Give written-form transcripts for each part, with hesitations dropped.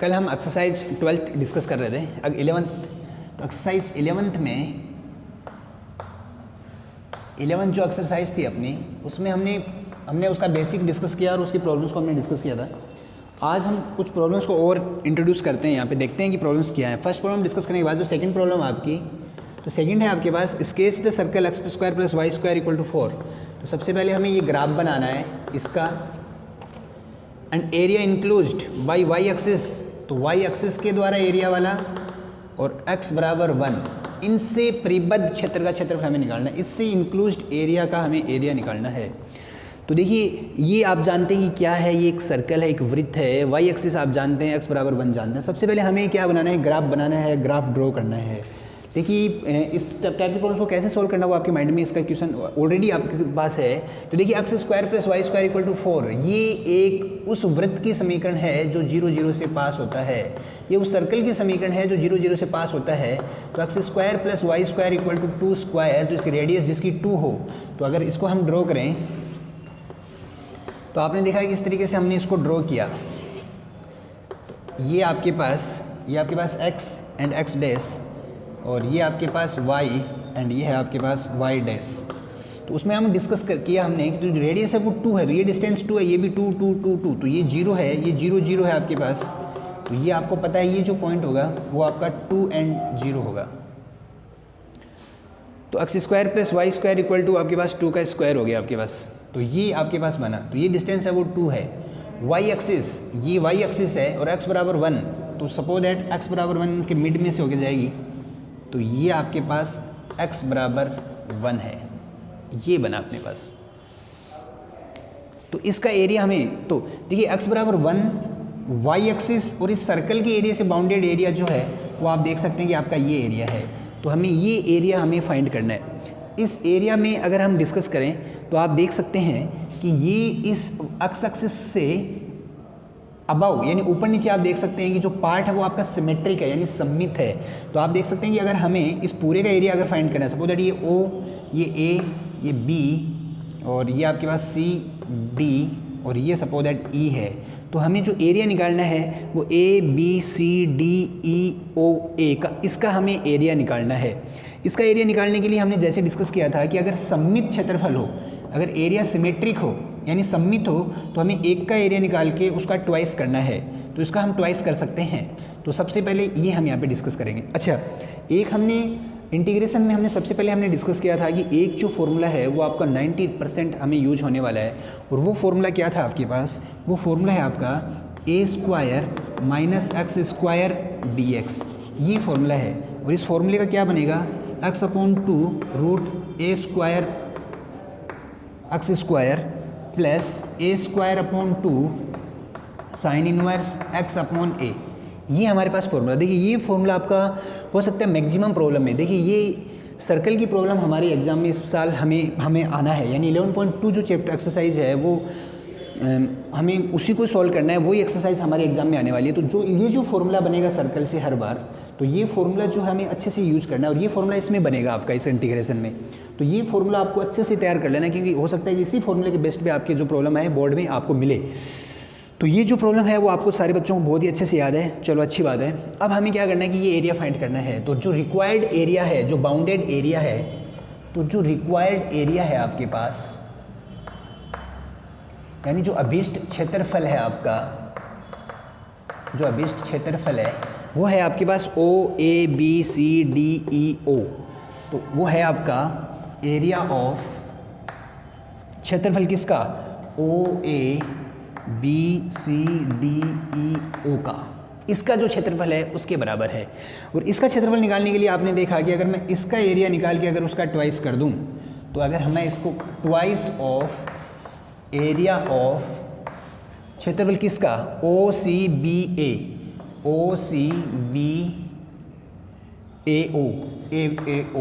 कल हम exercise 12th discuss कर रहे थे। अब 11th, तो एक्सरसाइज 11th में 11th जो एक्सरसाइज थी अपनी, उसमें हमने उसका बेसिक डिस्कस किया और उसकी प्रॉब्लम्स को हमने डिस्कस किया था। आज हम कुछ प्रॉब्लम्स को और इंट्रोड्यूस करते हैं, यहाँ पे देखते हैं कि प्रॉब्लम्स क्या है। फर्स्ट प्रॉब्लम डिस्कस करने के बाद जो सेकंड प्रॉब्लम आपकी, तो सेकंड है आपके पास sketch the circle x square plus Y square equal to 4। तो सबसे पहले हमें ये ग्राफ बनाना है इसका, and area included by y axis, तो वाई एक्सिस के द्वारा एरिया वाला और x बराबर 1, इनसे परिबद्ध क्षेत्र का क्षेत्रफल हमें निकालना है। इससे इंक्लूज्ड एरिया का हमें एरिया निकालना है। तो देखिए ये आप जानते हैं कि क्या है, ये एक सर्कल है, एक वृत्त है, वाई एक्सिस आप जानते हैं, x बराबर 1 जानते हैं। सबसे पहले हमें क्या बनाना है, ग्राफ बनाना है, ग्राफ ड्रॉ करना है। देखिए इस टाइप के प्रॉब्लम्स को कैसे सोल्व करना वो आपके माइंड में इसका क्वेश्चन ऑलरेडी आपके पास है। तो देखिए x square plus Y square equal to 4, ये एक उस वृत्त की समीकरण है जो 0 0 से पास होता है। ये उस सर्कल की समीकरण है जो 0 0 से पास होता है। तो x square plus Y square equal to 2 square, तो इसकी रेडियस जिसकी 2 हो, तो अगर इसको हम ड्रॉ करें तो आपने देखा कि इस तरीके से हमने इसको ड्रॉ किया। ये आपके पास x एंड x डैश, और ये आपके पास y एंड ये है आपके पास y डैश। तो उसमें हम डिस्कस किया हमने कि जो रेडियस है वो 2 है, तो ये डिस्टेंस 2 है, ये भी 2 2 2 2, तो ये 0 है, ये 0 0 है आपके पास। तो ये आपको पता है ये जो पॉइंट होगा वो आपका 2 एंड 0 होगा। तो x square plus Y square equal to आपके पास 2 का स्क्वायर हो गया आपके पास। तो ये आपके पास बना, तो ये डिस्टेंस है वो 2 है। y एक्सिस, ये y एक्सिस है और x बराबर 1, तो सपोज दैट x बराबर 1 के मिड में से होके जाएगी, तो ये आपके पास x बराबर 1 है, ये बना अपने पास। तो इसका एरिया हमें, तो देखिए x बराबर 1 y एक्सिस और इस सर्कल के एरिया से बाउंडेड एरिया जो है वो आप देख सकते हैं कि आपका ये एरिया है। तो हमें ये एरिया हमें फाइंड करना है। इस एरिया में अगर हम डिस्कस करें तो आप देख सकते हैं कि ये इस x एक्सिस से अबव यानी ऊपर नीचे आप देख सकते हैं कि जो पार्ट है वो आपका सिमेट्रिक है, यानी सममित है। तो आप देख सकते हैं कि अगर हमें इस पूरे का एरिया अगर फाइंड करना है, सपोज दैट ये O, ये A, ये B और ये आपके पास C, D और ये सपोज दैट E है, तो हमें जो एरिया निकालना है वो A, B, C, D, E, O, A का, इसका हमें एरिया निकालना है। इसका एरिया निकालने के लिए हमने जैसे डिस्कस किया था कि अगर सममित क्षेत्रफल हो, अगर एरिया सिमेट्रिक हो यानी सममित हो, तो हमें एक का एरिया निकाल के उसका ट्वाइस करना है। तो इसका हम ट्वाइस कर सकते हैं। तो सबसे पहले ये हम यहाँ पे डिस्कस करेंगे। अच्छा, एक हमने इंटीग्रेशन में हमने सबसे पहले हमने डिस्कस किया था कि एक जो फॉर्मूला है वो आपका 90% हमें यूज होने वाला है, और वो फॉर्मूला क्या था आपके पास, वो फॉर्मूला है आपका a square minus X square D X, ये फॉर्मूला है। और इस फॉर्मूले का क्या बनेगा, x upon 2 root a square X square plus a square upon 2 sine inverse x upon a, ये हमारे पास फॉर्मूला। देखिए ये फॉर्मूला आपका हो सकता है मैक्सिमम प्रॉब्लम में, देखिए ये सर्कल की प्रॉब्लम हमारे एग्जाम में इस साल हमें आना है, यानी 11.2 जो चैप्टर एक्सरसाइज है वो हमें उसी को सॉल्व करना है, वही एक्सरसाइज हमारे एग्जाम में आने वाली है। तो जो ये जो फॉर्मूला बनेगा सर्कल से हर बार, तो ये फॉर्मूला जो हमें अच्छे से यूज करना है, और ये फॉर्मूला इसमें बनेगा आपका इस इंटीग्रेशन में। तो ये फॉर्मूला आपको अच्छे से तैयार कर लेना है, क्योंकि हो सकता है कि इसी फॉर्मूले के बेस्ट पे आपके जो प्रॉब्लम है बोर्ड में आपको मिले। तो ये जो प्रॉब्लम है वो आपको सारे बच्चों को बहुत ही अच्छे से याद है, चलो अच्छी बात है। अब हमें क्या करना है कि ये एरिया फाइंड करना है। तो जो रिक्वायर्ड एरिया है, जो बाउंडेड एरिया है, तो जो रिक्वायर्ड एरिया है आपके पास, यानी जो अभीष्ट क्षेत्रफल है आपका, जो अभीष्ट क्षेत्रफल है वो है आपके पास O, A, B, C, D, E, O। तो वो है आपका एरिया ऑफ क्षेत्रफल किसका, O, A, B, C, D, E, O का, इसका जो क्षेत्रफल है उसके बराबर है। और इसका क्षेत्रफल निकालने के लिए आपने देखा कि अगर मैं इसका एरिया निकाल के अगर उसका ट्वाइस कर दूं, तो अगर मैं इसको ट्वाइस ऑफ एरिया ऑफ क्षेत्रफल किसका, OCBA, OCBAO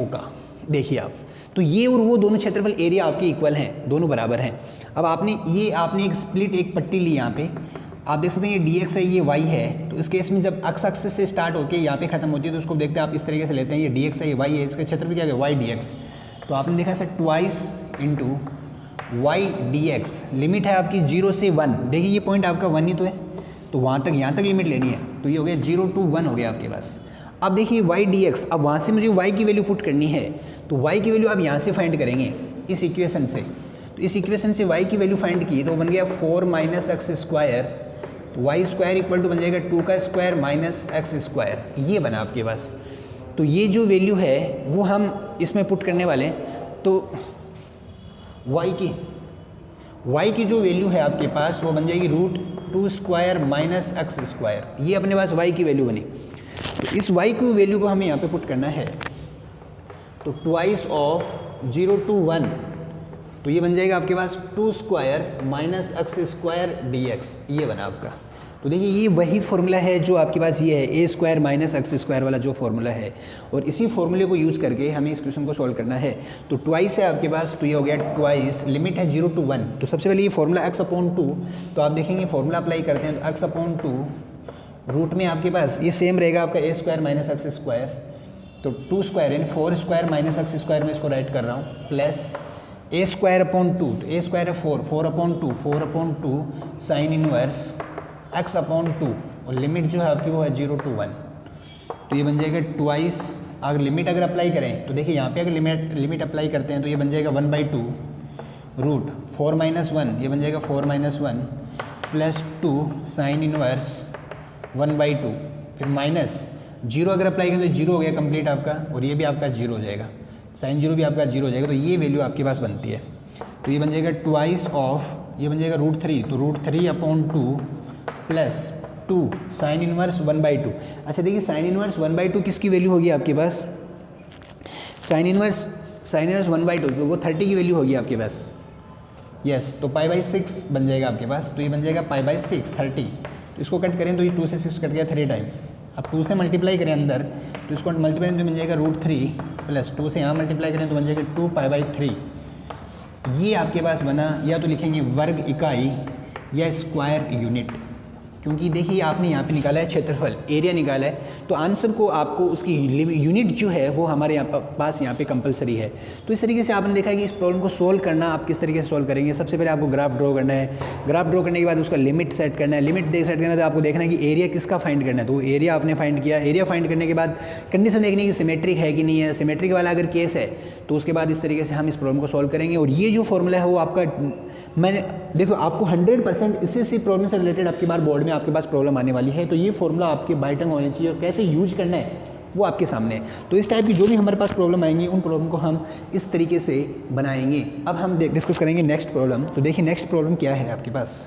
का, देखिए आप, तो ये और वो दोनों क्षेत्रफल एरिया आपके इक्वल हैं, दोनों बराबर हैं। अब आपने एक स्प्लिट एक पट्टी ली, यहाँ पे आप देख सकते हैं ये dx है, ये y है। तो इस केस में जब x एक्सिस से स्टार्ट होकर यहाँ पे खत्म होती है, तो उसको देखते हैं आप इस तरीके से लेते हैं, ये dx है, ये y है, इसका क्षेत्रफल क्या है, y dx। तो आपने देखा sir twice into y dx, limit है आपकी 0 से 1। देखिए ये पॉइंट आपका 1 ही तो है, तो वहाँ तक यहाँ तक लिमिट लेनी है। तो ये हो गया 0 to 1 हो गया आपके पास। अब देखिए y dx, अब वहाँ से मुझे y की वैल्यू पुट करनी है, तो y की वैल्यू आप यहाँ से फाइंड करेंगे इस इक्वेशन से। तो इस इक्वेशन से y की वैल्यू फाइंड की तो बन गया 4 माइनस एक्स स्क्वायर, तो वाई स्क्वायर इक्वल टू बन जाएगा 2 का स्क्वायर माइनस एक्स स्क्वायर, ये बना आपके पास। तो ये जो वैल्यू है वो हम इसमें पुट करने वाले हैं। तो y की जो वैल्यू है आपके पास वो बन जाएगी √2 स्क्वायर माइनस एक्स स्क्वायर, ये अपने पास y की वैल्यू बनी। तो इस y की वैल्यू को हमें यहाँ पे पुट करना है, तो ट्वाइस ऑफ 0 to 1, तो ये बन जाएगा आपके पास 2 square minus X square dx, ये बना आपका। तो देखिए ये वही फॉर्मूला है जो आपके पास ये है a square minus X square वाला जो फॉर्मूला है, और इसी फॉर्मूले को यूज करके हमें इस क्वेश्चन को सॉल्व करना है। तो ट्वाइस है आपके पास, तो ये हो गया ट्वाइस, लिमिट है 0 to 1। तो सबसे पहले ये फॉर्मूला x/2, तो आप देखेंगे फॉर्मूला अप्लाई करते हैं तो x/2 रूट में आपके पास ये सेम रहेगा आपका a square minus X square, तो 2 स्क्वायर यानी 4 स्क्वायर माइनस एक्स स्क्वायर में इसको राइट कर रहा हूँ, प्लस a स्क्वायर अपॉन 2, तो a स्क्वायर है 4, 4/2 साइन इनवर्स x/2, और लिमिट जो है आपकी वो है 0 to 1। तो ये बन जाएगा ट्वाइस, अगर लिमिट अगर अप्लाई करें तो देखिए यहाँ पे अगर लिमिट अप्लाई करते हैं तो ये बन जाएगा 1/2 रूट 4 माइनस 1, ये बन जाएगा 4 माइनस 1 प्लस 2 साइन इनवर्स 1/2, फिर माइनस 0 अगर अप्लाई करें तो 0 हो गया कंप्लीट आपका, और ये भी आपका 0 हो जाएगा, साइन 0 भी आपका 0 हो जाएगा। तो ये वैल्यू आपके पास बनती है। तो ये बन जाएगा ट्वाइस ऑफ, ये बन जाएगा √3, तो √3/2 प्लस 2 साइन इनवर्स 1/2। अच्छा देखिए साइन इनवर्स 1/2 किसकी वैल्यू होगी आपके पास, साइन इनवर्स 1/2, तो वो 30 की वैल्यू होगी आपके पास, यस। तो π/6 बन जाएगा आपके पास, तो ये बन जाएगा π/6 30। तो इसको कट करें तो ये 2 से 6 कट गया 3 टाइम, अब 2 से मल्टीप्लाई करें अंदर तो इसको मल्टीप्लाई तो बन जाएगा √3 प्लस 2 से यहाँ मल्टीप्लाई करें तो बन जाएगा 2 π/3। ये आपके पास बना, या तो लिखेंगे वर्ग इकाई या स्क्वायर यूनिट, क्योंकि देखिए आपने यहाँ पे निकाला है क्षेत्रफल, एरिया निकाला है, तो आंसर को आपको उसकी यूनिट जो है वो हमारे यहाँ पास यहाँ पे कंपलसरी है। तो इस तरीके से आपने देखा कि इस प्रॉब्लम को सोल्व करना आप किस तरीके से सोल्व करेंगे। सबसे पहले आपको ग्राफ ड्रॉ करना है, ग्राफ ड्रॉ करने के बाद उसका लिमिट सेट करना है, लिमिट सेट करना है तो आपको देखना है कि एरिया किसका फाइंड करना है, तो एरिया आपने फाइंड किया। एरिया फाइंड करने के बाद कंडीशन देखनी है कि सिमेट्रिक है कि नहीं है, सिमेट्रिक वाला अगर केस है तो उसके बाद इस तरीके से हम इस प्रॉब्लम को सॉल्व करेंगे। और ये जो फॉर्मूला है वो आपका, मैंने देखो आपको 100% इसी प्रॉब्लम से रिलेटेड आपके बार बोर्ड में आपके पास प्रॉब्लम आने वाली है, तो ये फॉर्मूला आपके बाय टंग होनी चाहिए और कैसे यूज करना है वो आपके सामने है। तो इस टाइप की जो भी हमारे पास प्रॉब्लम आएंगी उन प्रॉब्लम को हम इस तरीके से बनाएंगे। अब हम डिस्कस करेंगे नेक्स्ट प्रॉब्लम। तो देखिए नेक्स्ट प्रॉब्लम क्या है आपके पास,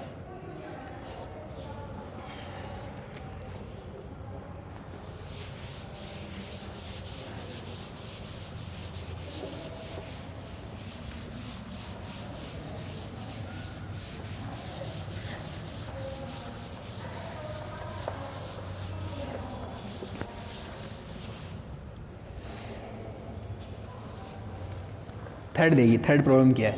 थर्ड देखिए, थर्ड प्रॉब्लम क्या है।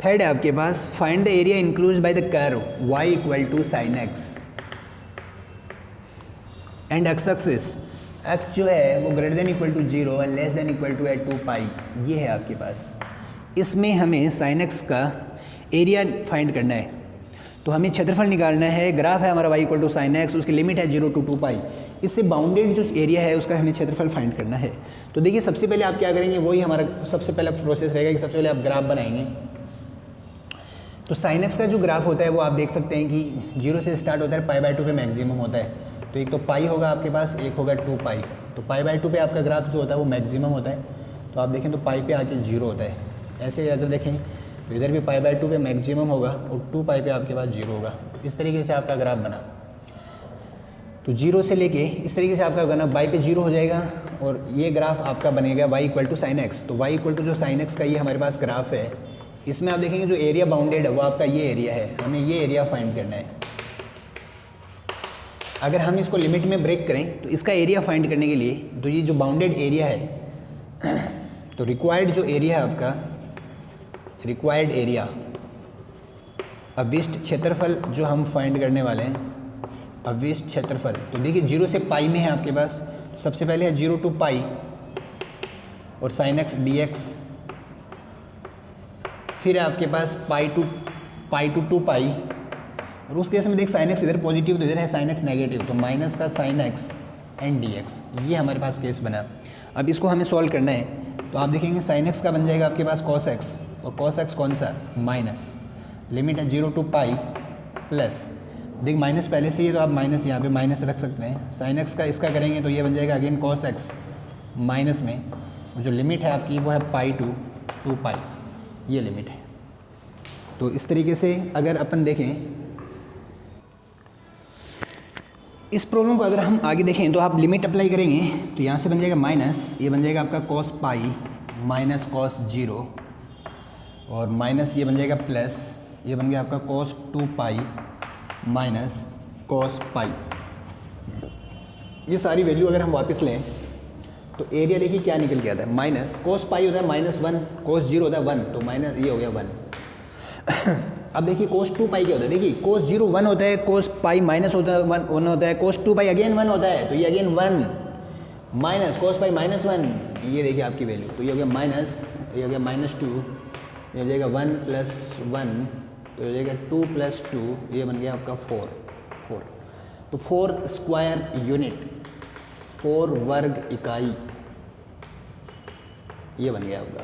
थर्ड है आपके पास, find the area include by the curve y equal to sine x and x axis, x जो है वो ग्रेटर देन इक्वल टू 0 और लेस देन इक्वल टू 2 पाई, ये है आपके पास। इसमें हमें साइन एक्स का एरिया फाइंड करना है, तो हमें क्षेत्रफल निकालना है। ग्राफ है हमारा y equal to sine X, उसकी लिमिट है 0 to 2 पाई। इससे बाउंडेड जो एरिया है उसका हमें क्षेत्रफल फाइंड करना है। तो देखिए सबसे पहले आप क्या करेंगे, वही हमारा सबसे पहला प्रोसेस रहेगा कि सबसे पहले आप ग्राफ बनाएंगे। तो साइन एक्स का जो ग्राफ होता है वो आप देख सकते हैं कि 0 से स्टार्ट होता है, π/2 पे मैक्सिमम होता है। तो एक तो पाई होगा आपके पास, एक होगा 2 पाई। तो π/2 पे आपका ग्राफ जो होता है वो मैक्सिमम होता है। तो आप देखें तो पाई पे आके 0 होता है। ऐसे अगर देखें तो इधर भी π/2 पे मैक्सिमम होगा और 2 पाई पे आपके पास 0 होगा। इस तरीके से आपका ग्राफ बना। तो 0 से लेके इस तरीके से आपका बना, y पे 0 हो जाएगा और ये ग्राफ आपका बनेगा y equal to sine X. तो y इक्वल टू जो साइन एक्स का ये हमारे पास ग्राफ है, इसमें आप देखेंगे जो एरिया बाउंडेड है वो आपका ये एरिया है, हमें ये एरिया फाइंड करना है। अगर हम इसको लिमिट में ब्रेक करें तो इसका एरिया फाइंड करने के लिए, तो ये जो बाउंडेड एरिया है, तो रिक्वायर्ड जो एरिया है आपका, रिक्वायर्ड एरिया अभिष्ट क्षेत्रफल जो हम फाइंड करने वाले हैं, अभिष्ट क्षेत्रफल। तो देखिए 0 से पाई में है आपके पास। तो सबसे पहले है 0 to पाई और साइन एक्स dx, फिर है आपके पास पाई टू 2 पाई और उस केस में देख साइन एक्स इधर पॉजिटिव तो इधर है साइन एक्स नेगेटिव, तो माइनस का sign x and D X, ये हमारे पास केस बना। अब इसको हमें सॉल्व करना है, तो आप देखेंगे साइन एक्स का बन जाएगा आपके पास कॉस एक्स, और कॉस एक्स कौन सा माइनस, लिमिट है 0 to पाई प्लस, देख माइनस पहले से ही है तो आप माइनस यहाँ पे माइनस रख सकते हैं। साइन एक्स का इसका करेंगे तो ये बन जाएगा अगेन कॉस एक्स माइनस में, जो लिमिट है आपकी वो है पाई टू 2 पाई, ये लिमिट है। तो इस तरीके से अगर अपन देखें इस प्रॉब्लम को, अगर हम आगे देखें तो आप लिमिट अप्लाई करेंगे तो यहाँ से बन जाएगा माइनस, ये बन जाएगा आपका कॉस पाई माइनस कॉस 0, और माइनस ये बन जाएगा प्लस, ये बन गया आपका cos 2 pi minus cos pi. ये सारी वैल्यू अगर हम वापस लें तो एरिया देखिए क्या निकल के आता है, माइनस कॉस पाई होता है -1, कॉस 0 होता है 1, तो माइनस ये हो गया 1। अब देखिए कोस 2 पाई क्या होता है, देखिए कोस 0 1 होता है, कोस पाई माइनस होता है 1 होता है, कोस 2 पाई अगेन 1 होता है, तो ये अगेन 1 माइनस कोस पाई -1, ये देखिए आपकी वैल्यू, तो ये हो गया माइनस, ये हो गया -2, ये हो जाएगा 1 + 1, तो ये हो जाएगा 2 + 2, ये बन गया आपका 4। तो 4 स्क्वायर यूनिट, 4 वर्ग इकाई, ये बन गया आपका।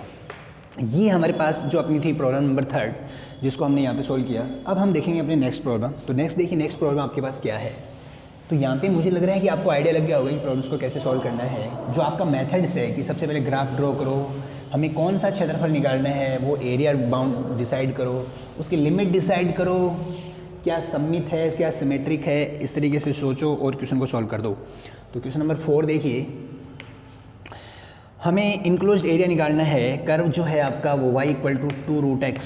ये हमारे पास जो अपनी थी प्रॉब्लम नंबर 3 जिसको हमने यहाँ पे सोल्व किया। अब हम देखेंगे अपने नेक्स्ट प्रॉब्लम। तो नेक्स्ट देखिए नेक्स्ट प्रॉब्लम आपके पास क्या है। तो यहाँ पे मुझे लग रहा है कि आपको आइडिया लग गया होगा कि प्रॉब्लम्स को कैसे सॉल्व करना है। जो आपका मेथड्स है कि सबसे पहले ग्राफ ड्रॉ करो, हमें कौन सा क्षेत्रफल निकालना है, वो एरिया बाउंड डिसाइड करो, उसकी लिमिट डिसाइड करो, क्या सममित है क्या सिमेट्रिक है, इस तरीके से सोचो और क्वेश्चन को सॉल्व कर दो। तो क्वेश्चन नंबर 4 देखिए, हमें इनक्लोज्ड एरिया निकालना है। कर्व जो है आपका वो y = 2√x,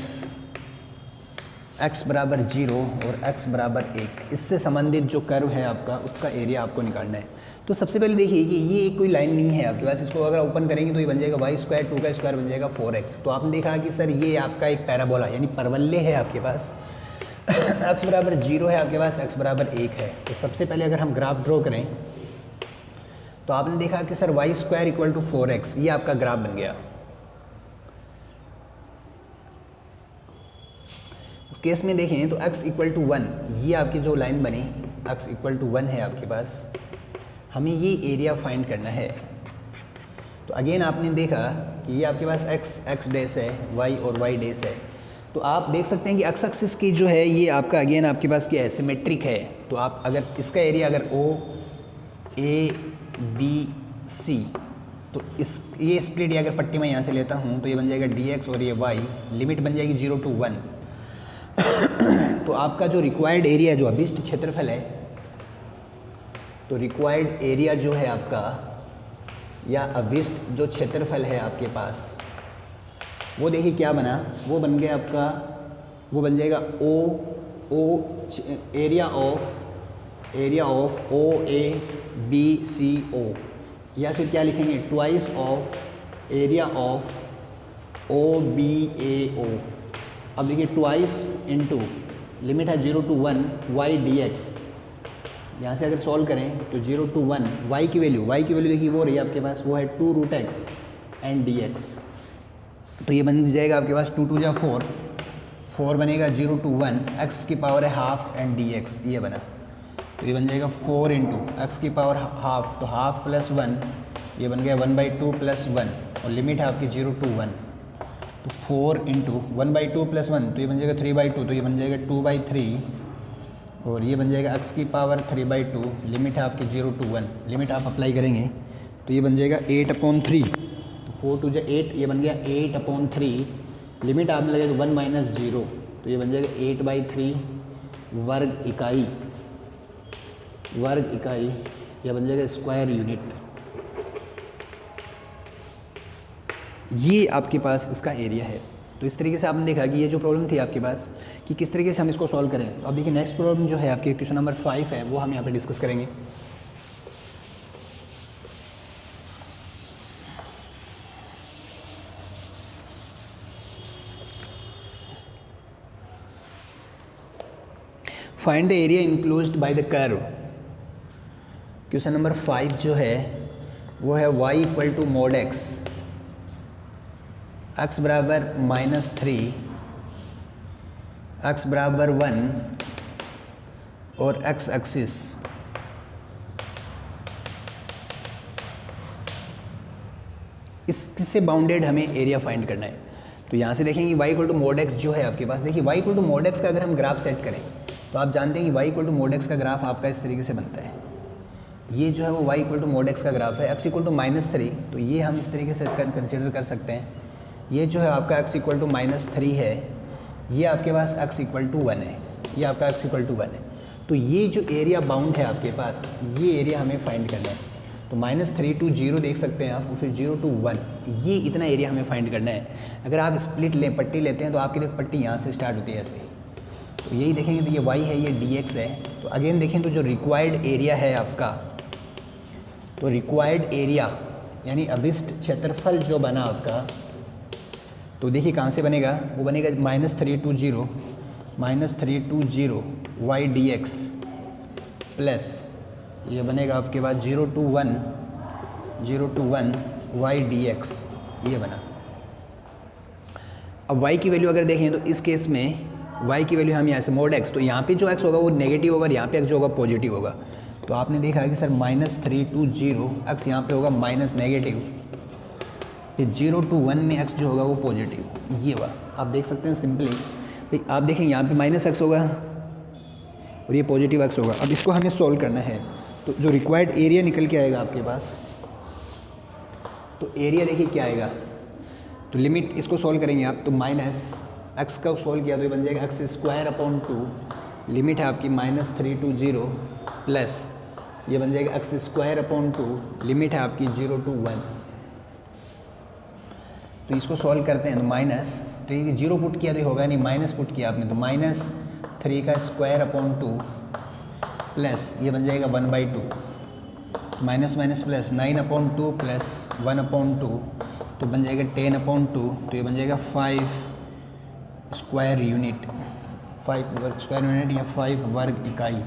x = 0 और x = 1, इससे संबंधित जो कर्व है आपका उसका एरिया आपको निकालना है। तो सबसे पहले देखिए कि ये कोई लाइन नहीं है आपके पास, इसको अगर ओपन करेंगे तो ये बन जाएगा y², 2 का स्क्वायर बन जाएगा 4x। तो आपने देखा कि सर ये आपका एक पैराबोला यानी परवल्य है आपके पास, x = 0 है आपके पास, x = 1 है। तो सबसे पहले अगर हम ग्राफ ड्रॉ करें तो आपने देखा कि सर y² = 4x, ये आपका ग्राफ बन गया। उस केस में देखें तो x = 1, ये आपकी जो लाइन बनी x = 1 है आपके पास, हमें ये एरिया फाइंड करना है। तो अगेन आपने देखा कि ये आपके पास x डैश है, y और y डैश है। तो आप देख सकते हैं कि x एक्सिस की जो है ये आपका अगेन आपके पास क्या है, सिमेट्रिक है। तो आप अगर इसका एरिया अगर O A B C, तो इस ये स्प्लिट या अगर पट्टी मैं यहाँ से लेता हूँ तो ये बन जाएगा dx और ये y, लिमिट बन जाएगी 0 to 1। तो आपका जो रिक्वायर्ड एरिया जो अभिष्ट क्षेत्रफल है, तो रिक्वायर्ड एरिया जो है आपका या अभिष्ट जो क्षेत्रफल है आपके पास, वो देखिए क्या बना, वो बन गया आपका, वो बन जाएगा एरिया ऑफ OABCO, या फिर क्या लिखेंगे twice of area of OBAO। अब देखिए ट्वाइस इंटू लिमिट है 0 to 1 y dx, यहाँ से अगर सॉल्व करें तो 0 to 1 y की वैल्यू देखिए वो रही आपके पास, वो है 2√x एंड dx। तो ये बन जाएगा आपके पास 2 × 2 = 4 बनेगा, 0 to 1 x की पावर है ½ एंड dx, ये बना। तो ये बन जाएगा 4 × x की पावर ½, तो ½ + 1, ये बन गया 1/2 + 1, और लिमिट है आपकी 0 to 1। तो 4 × 1/2 + 1, तो ये बन जाएगा 3/2, तो ये बन जाएगा 2/3, और ये बन जाएगा x की पावर 3/2, लिमिट है आपकी 0 to 1। लिमिट आप अप्लाई करेंगे तो ये बन जाएगा 8/3, तो 4 × 2 = 8, ये बन गया 8/3, लिमिट आपने लगे तो 1 - 0, तो ये बन जाएगा 8/3 वर्ग इकाई, यह बन जाएगा स्क्वायर यूनिट। ये आपके पास इसका एरिया है। तो इस तरीके से आपने देखा कि ये जो प्रॉब्लम थी आपके पास कि किस तरीके से हम इसको सॉल्व करें। तो अब देखिए नेक्स्ट प्रॉब्लम जो है आपके क्वेश्चन नंबर 5 है, वो हम यहाँ पे डिस्कस करेंगे। Find the area enclosed bye the curve. Question number 5 जो है वो है y = mod x, x = -3, x = 1 और एक्स एक्सिस इससे बाउंडेड हमें एरिया फाइंड करना है। तो यहाँ से देखेंगे y equal to mod X जो है आपके पास, देखिए y equal to mod X का अगर हम ग्राफ सेट करें तो आप जानते हैं कि y equal to mod X का ग्राफ आपका इस तरीके से बनता है। ये जो है वो y equal to mod X का ग्राफ है, x इक्वल टू -3, तो ये हम इस तरीके से कंसिडर कर सकते हैं। ये जो है आपका x इक्वल टू -3 है, ये आपके पास x इक्वल टू 1 है, ये आपका x इक्वल टू 1 है। तो ये जो एरिया बाउंड है आपके पास, ये एरिया हमें फाइंड करना है। तो -3 to 0 देख सकते हैं आप, और फिर 0 to 1, ये इतना एरिया हमें फाइंड करना है। अगर आप स्प्लिट लें, पट्टी लेते हैं, तो आपकी देखो पट्टी यहाँ से स्टार्ट होती है ऐसे, तो यही देखेंगे तो ये y है, ये dx है। तो अगेन देखें तो जो रिक्वायर्ड एरिया है आपका, तो रिक्वायर्ड एरिया यानी अभिष्ट क्षेत्रफल जो बना आपका, तो देखिए कहाँ से बनेगा, वो बनेगा -3 to 0 y dx प्लस ये बनेगा आपके बाद 0 to 1 y dx, ये बना। अब y की वैल्यू अगर देखें तो इस केस में y की वैल्यू हम यहाँ से मोड x, तो यहाँ पे जो x होगा वो नेगेटिव होगा और यहाँ पे x जो होगा पॉजिटिव होगा। तो आपने देखा कि सर -3 to 0 x यहाँ पे होगा माइनस नेगेटिव, फिर 0 to 1 में x जो होगा वो पॉजिटिव, ये हुआ। आप देख सकते हैं सिंपली भाई, आप देखें यहाँ पे -x होगा और ये पॉजिटिव x होगा। अब इसको हमें सोल्व करना है, तो जो रिक्वायर्ड एरिया निकल के आएगा आपके पास, तो एरिया देखिए क्या आएगा, तो लिमिट इसको सोल्व करेंगे आप, तो -x का सोल्व किया तो ये बन जाएगा x²/2, लिमिट है आपकी -3 to 0 प्लस ये बन जाएगा x²/2, लिमिट है आपकी 0 to 1। तो इसको सॉल्व करते हैं तो माइनस, तो ये 0 पुट किया तो होगा नहीं, माइनस पुट किया आपने, तो -3 का स्क्वायर/2 प्लस ये बन जाएगा 1/2, माइनस माइनस प्लस 9/2 प्लस 1/2, तो बन जाएगा 10/2, तो ये बन जाएगा 5 स्क्वायर यूनिट, 5 वर्ग स्क्वायर यूनिट या 5 वर्ग इकाई।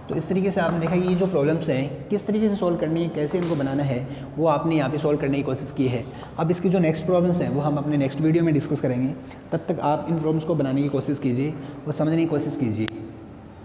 तो इस तरीके से आपने देखा कि ये जो प्रॉब्लम्स हैं किस तरीके से सॉल्व करनी है, कैसे इनको बनाना है, वो आपने यहाँ पे सॉल्व करने की कोशिश की है। अब इसकी जो नेक्स्ट प्रॉब्लम्स हैं वो हम अपने नेक्स्ट वीडियो में डिस्कस करेंगे। तब तक आप इन प्रॉब्लम्स को बनाने की कोशिश कीजिए और समझने की कोशिश कीजिए।